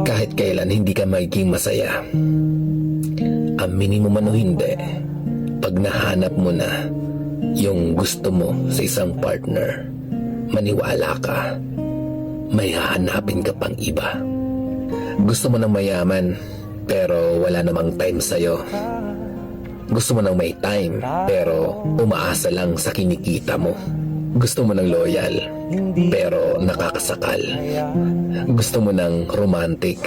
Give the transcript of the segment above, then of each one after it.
Kahit kailan hindi ka magiging masaya. Aminin mo man o hindi, pag nahanap mo na yung gusto mo sa isang partner, maniwala ka, may hahanapin ka pang iba. Gusto mo ng mayaman, pero wala namang time sa'yo. Gusto mo ng may time, pero umaasa lang sa kinikita mo. Gusto mo ng loyal, pero nakakasakal. Gusto mo ng romantic,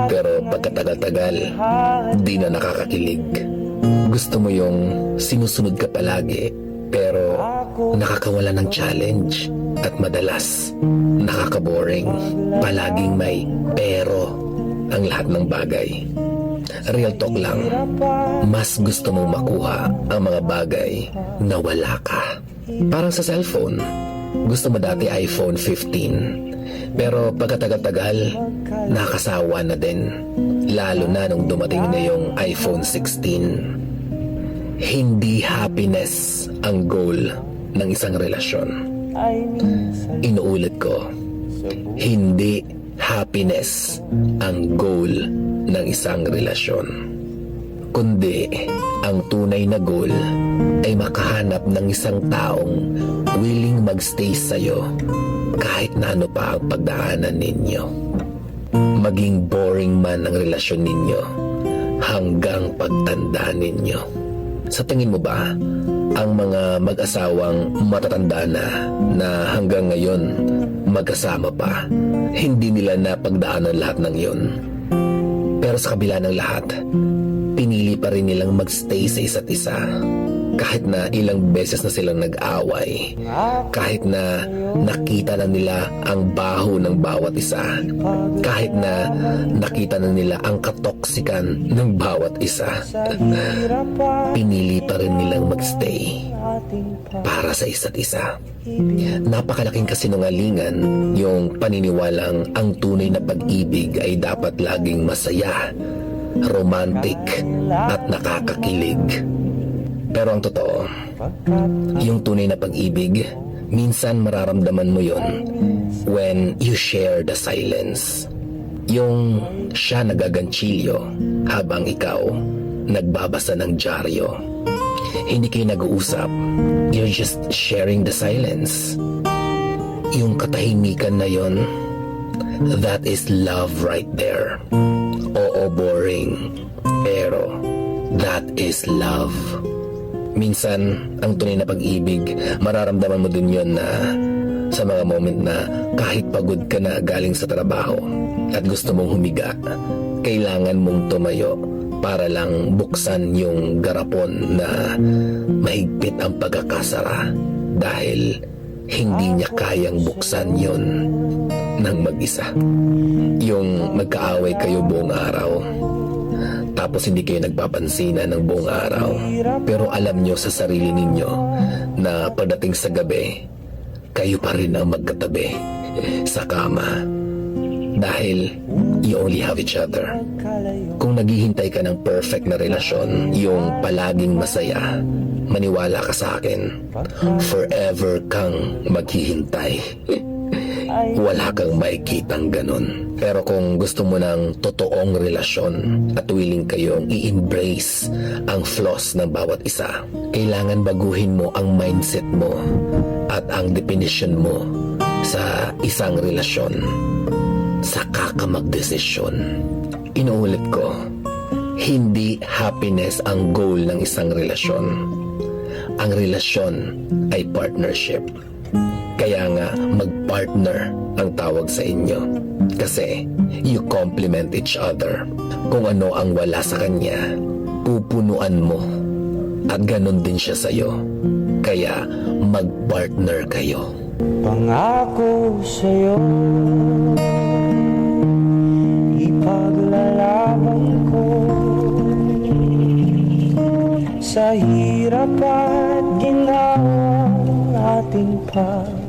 pero pagkatagal-tagal, di na nakakakilig. Gusto mo yung sinusunod ka palagi, pero nakakawala ng challenge. At madalas, nakakaboring. Palaging may pero ang lahat ng bagay. Real talk lang, mas gusto mong makuha ang mga bagay na wala ka. Parang sa cellphone, gusto mo dati iPhone 15, pero pagkatagal-tagal, nakasawa na din. Lalo na nung dumating na yung iPhone 16. Hindi happiness ang goal ng isang relasyon. Inuulit ko, hindi happiness ang goal ng isang relasyon. Kundi ang tunay na goal ay makahanap ng isang taong willing magstay sa'yo kahit na ano pa ang pagdaanan ninyo. Maging boring man ang relasyon ninyo hanggang pagtanda ninyo. Sa tingin mo ba, ang mga mag-asawang matatanda na hanggang ngayon magkasama pa, hindi nila napagdaanan lahat ng yun? Pero sa kabila ng lahat, pinili pa rin nilang magstay sa isa't isa. Kahit na ilang beses na silang nag-away, kahit na nakita na nila ang baho ng bawat isa, kahit na nakita na nila ang katoksikan ng bawat isa, pinili pa rin nilang magstay para sa isa't isa. Napakalaking kasinungalingan yung paniniwalang ang tunay na pag-ibig ay dapat laging masaya, romantic at nakakakilig. Pero ang totoo, yung tunay na pag-ibig, minsan mararamdaman mo yun when you share the silence. Yung siya nagaganchilyo habang ikaw nagbabasa ng dyaryo. Hindi kayo nag-uusap, you're just sharing the silence. Yung katahimikan na yun, that is love right there. Oo, boring, pero that is love. Minsan, ang tunay na pag-ibig, mararamdaman mo din yun na sa mga moment na kahit pagod ka na galing sa trabaho at gusto mong humiga, kailangan mong tumayo para lang buksan yung garapon na mahigpit ang pagkakasara dahil hindi niya kayang buksan yun ng mag-isa. Yung magkaaway kayo buong araw, tapos hindi kayo nagpapansinan ng buong araw, pero alam nyo sa sarili ninyo na pagdating sa gabi, kayo pa rin ang magkatabi sa kama dahil you only have each other. Kung naghihintay ka ng perfect na relasyon, yung palaging masaya, maniwala ka sa akin, forever kang maghihintay. Wala kang makikitang ganun. Pero kung gusto mo ng totoong relasyon at willing kayong i-embrace ang flaws ng bawat isa, kailangan baguhin mo ang mindset mo at ang definition mo sa isang relasyon. Saka ka magdesisyon. Inuulit ko, hindi happiness ang goal ng isang relasyon. Ang relasyon ay partnership. Kaya nga mag-partner ang tawag sa inyo. Kasi you complement each other. Kung ano ang wala sa kanya, pupunuan mo. At ganon din siya sa'yo. Kaya mag-partner kayo. Pangako sa'yo, ipaglalaban ko sa hirap at ginawang ating pag-ibig.